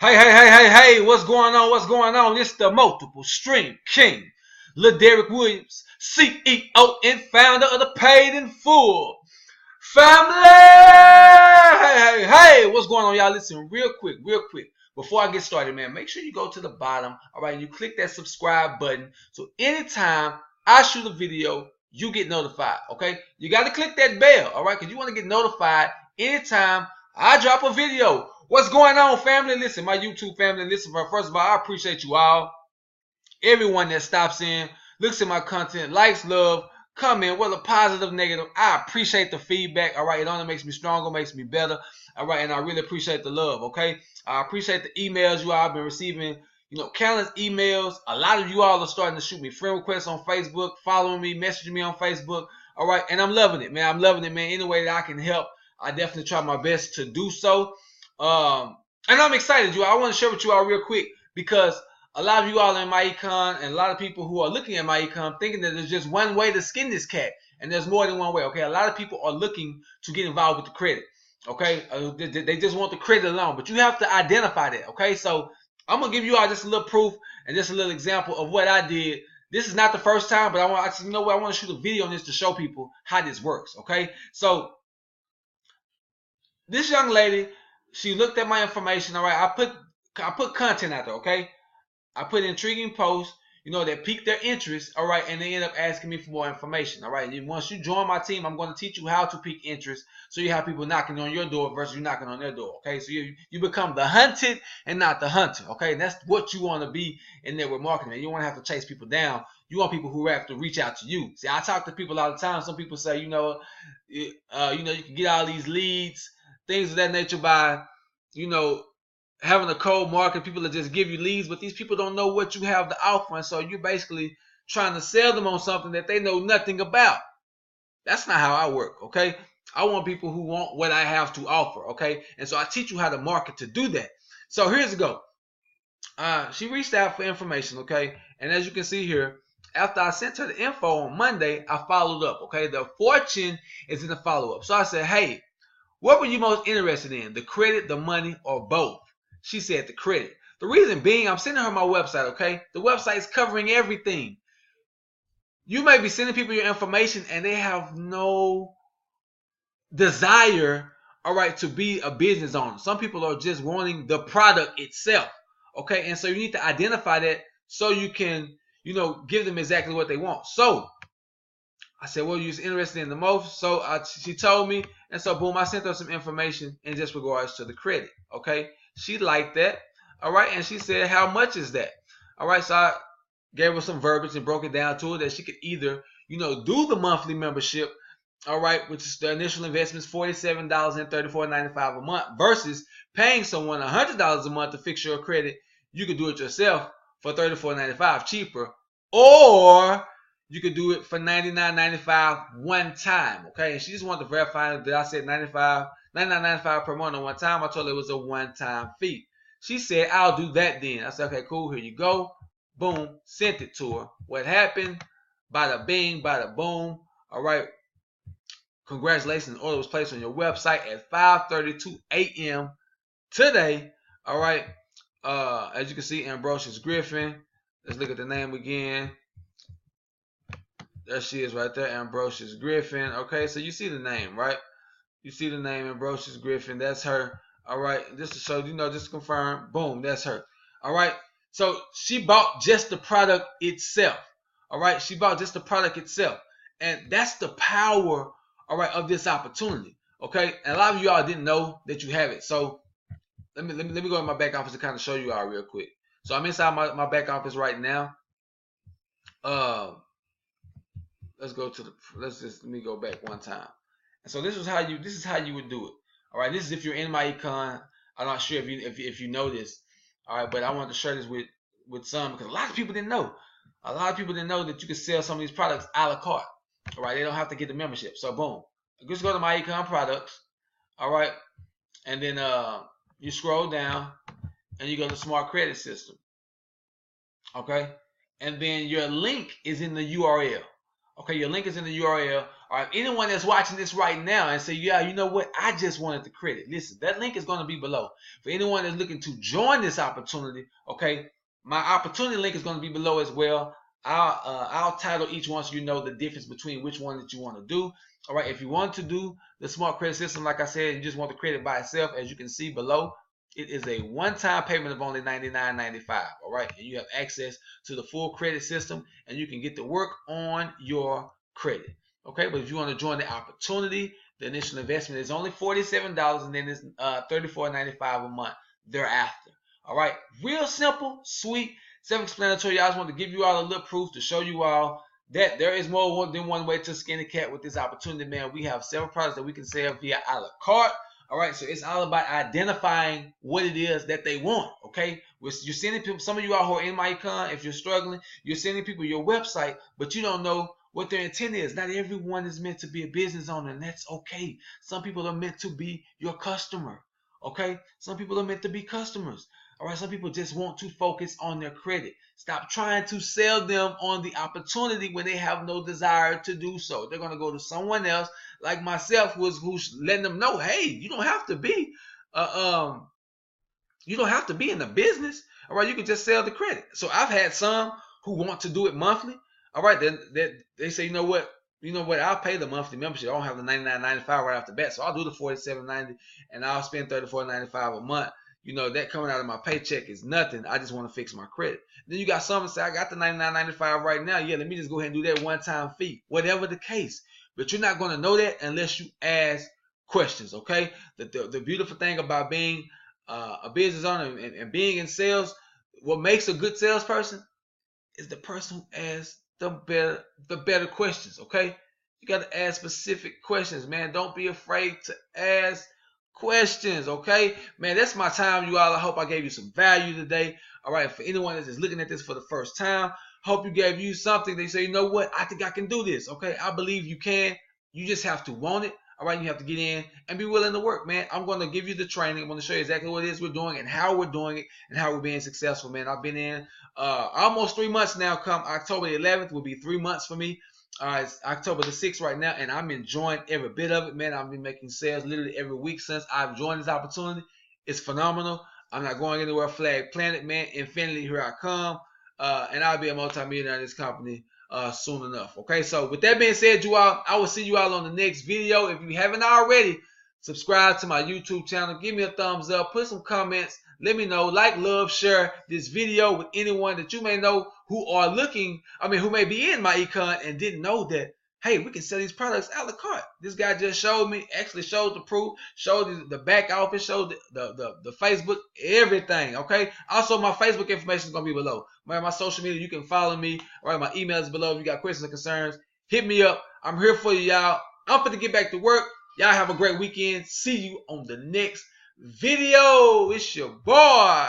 Hey, what's going on? What's going on? It's the multiple stream king, Lil Derek Williams, CEO and founder of the Paid in Full family. What's going on, y'all? Listen, real quick. Before I get started, man, make sure you go to the bottom, all right, and you click that subscribe button. So anytime I shoot a video, you get notified, okay? You got to click that bell, all right, because you want to get notified anytime I drop a video. What's going on, family? Listen, my YouTube family, listen, first of all, I appreciate you all. Everyone that stops in, looks at my content, likes, love, comment, whether positive, negative. I appreciate the feedback, all right? It only makes me stronger, makes me better, all right? And I really appreciate the love, okay? I appreciate the emails you all have been receiving, countless emails. A lot of you all are starting to shoot me friend requests on Facebook, following me, messaging me on Facebook, all right? And I'm loving it, man. I'm loving it, man. Any way that I can help, I definitely try my best to do so. And I'm excited, you all. I want to share with you all real quick because a lot of you all in MyEcon and a lot of people who are looking at MyEcon thinking that there's just one way to skin this cat, and there's more than one way. Okay, a lot of people are looking to get involved with the credit. Okay, they just want the credit alone, but you have to identify that. Okay, so I'm gonna give you all just a little proof and just a little example of what I did. This is not the first time, but I want to shoot a video on this to show people how this works. Okay, so this young lady, she looked at my information. All right, I put content out there. Okay, I put intriguing posts, that pique their interest, all right, and they end up asking me for more information, all right. And once you join my team, I'm going to teach you how to pique interest, so you have people knocking on your door versus you knocking on their door, okay. So you become the hunted and not the hunter, okay. And that's what you want to be in network marketing. You don't want to have to chase people down. You want people who have to reach out to you. See, I talk to people all the time. Some people say, you can get all these leads, things of that nature by, having a cold market. People that just give you leads, but these people don't know what you have to offer, and so you're basically trying to sell them on something that they know nothing about. That's not how I work, okay? I want people who want what I have to offer, okay? And so I teach you how to market to do that. So here's the go. She reached out for information, okay? And as you can see here, after I sent her the info on Monday, I followed up, okay? The fortune is in the follow-up. So I said, hey, what were you most interested in? The credit, the money, or both? She said the credit. The reason being, I'm sending her my website, okay? The website is covering everything. You may be sending people your information and they have no desire, all right, to be a business owner. Some people are just wanting the product itself, okay? And so you need to identify that so you can, give them exactly what they want. So I said, well, you're interested in the most. So she told me, and so boom, I sent her some information in just regards to the credit, okay? She liked that, all right, and she said, how much is that? All right, so I gave her some verbiage and broke it down to her that she could either, do the monthly membership, all right, which is the initial investment is $47 and $34.95 a month versus paying someone $100 a month to fix your credit. You could do it yourself for $34.95 cheaper, or you could do it for $99.95 one time, okay? And she just wanted to verify that I said $99.95 per month on one time. I told her it was a one-time fee. She said, I'll do that then. I said, okay, cool, here you go. Boom, sent it to her. What happened? Bada bing, bada boom. All right. Congratulations, order was placed on your website at 5:32 a.m. today. All right. As you can see, Ambrosius Griffin. Let's look at the name again. There she is right there, Ambrosius Griffin. Okay, so you see the name, right? You see the name, Ambrosius Griffin. That's her. All right, just to show, just to confirm. Boom, that's her. All right, so she bought just the product itself. All right, she bought just the product itself. And that's the power, all right, of this opportunity. Okay, and a lot of you all didn't know that you have it. So let me go in my back office to kind of show you all real quick. So I'm inside my back office right now. Let me go back one time. And so this is how you would do it. All right, this is if you're in MyEcon. I'm not sure if you know this. All right, but I wanted to share this with some because a lot of people didn't know. A lot of people didn't know that you could sell some of these products a la carte. All right, they don't have to get the membership. So boom, just go to MyEcon products. All right, and then you scroll down and you go to Smart Credit System. Okay, and then your link is in the URL. Okay, your link is in the URL. All right, anyone that's watching this right now and say, yeah, you know what, I just wanted the credit. Listen, that link is going to be below. For anyone that's looking to join this opportunity, okay, my opportunity link is going to be below as well. I'll title each one so you know the difference between which one that you want to do. All right, if you want to do the smart credit system, like I said, you just want the credit by itself, as you can see below, it is a one-time payment of only $99.95. All right, and you have access to the full credit system, and you can get to work on your credit. Okay, but if you want to join the opportunity, the initial investment is only $47, and then it's $34.95 a month thereafter. All right, real simple, sweet, self-explanatory. I just want to give you all a little proof to show you all that there is more than one way to skin a cat with this opportunity, man. We have several products that we can sell via a la carte. All right, so it's all about identifying what it is that they want, okay? You're sending people, some of you out who are in MyEcon, if you're struggling, you're sending people your website, but you don't know what their intent is. Not everyone is meant to be a business owner, and that's okay. Some people are meant to be your customer, okay? Some people are meant to be customers. All right, some people just want to focus on their credit. Stop trying to sell them on the opportunity when they have no desire to do so. They're going to go to someone else like myself who's letting them know, hey, you don't have to be in the business. All right, you can just sell the credit. So I've had some who want to do it monthly. All right, then they say, you know what, I'll pay the monthly membership. I don't have the $99.95 right off the bat, so I'll do the $47.90 and I'll spend $34.95 a month. You know, that coming out of my paycheck is nothing. I just want to fix my credit. Then you got some that say, I got the $99.95 right now. Yeah, let me just go ahead and do that one-time fee. Whatever the case. But you're not going to know that unless you ask questions, okay? The beautiful thing about being a business owner and being in sales, what makes a good salesperson is the person who asks the better questions, okay? You got to ask specific questions, man. Don't be afraid to ask questions, okay? Man, that's my time, you all. I hope I gave you some value today. All right, for anyone that's just looking at this for the first time, hope you gave you something. They say, you know what? I think I can do this, okay? I believe you can. You just have to want it. All right, you have to get in and be willing to work, man. I'm going to give you the training. I'm going to show you exactly what it is we're doing and how we're doing it and how we're being successful, man. I've been in almost 3 months now. Come October 11th will be 3 months for me. It's October the 6th right now, and I'm enjoying every bit of it, man. I've been making sales literally every week since I've joined this opportunity. It's phenomenal. I'm not going anywhere. Flag planted, man. Infinity, here I come. And I'll be a multi-millionaire in this company soon enough. Okay, so with that being said, you all, I will see you all on the next video. If you haven't already, subscribe to my YouTube channel. Give me a thumbs up. Put some comments. Let me know. Like, love, share this video with anyone that you may know who are looking, who may be in MyEcon and didn't know that, hey, we can sell these products a la carte. This guy just showed me, actually showed the proof, showed the back office, showed the Facebook, everything, okay? Also, my Facebook information is going to be below. My social media, you can follow me. All right, my email is below. If you got questions or concerns, hit me up. I'm here for you, y'all. I'm going to get back to work. Y'all have a great weekend. See you on the next video. It's your boy.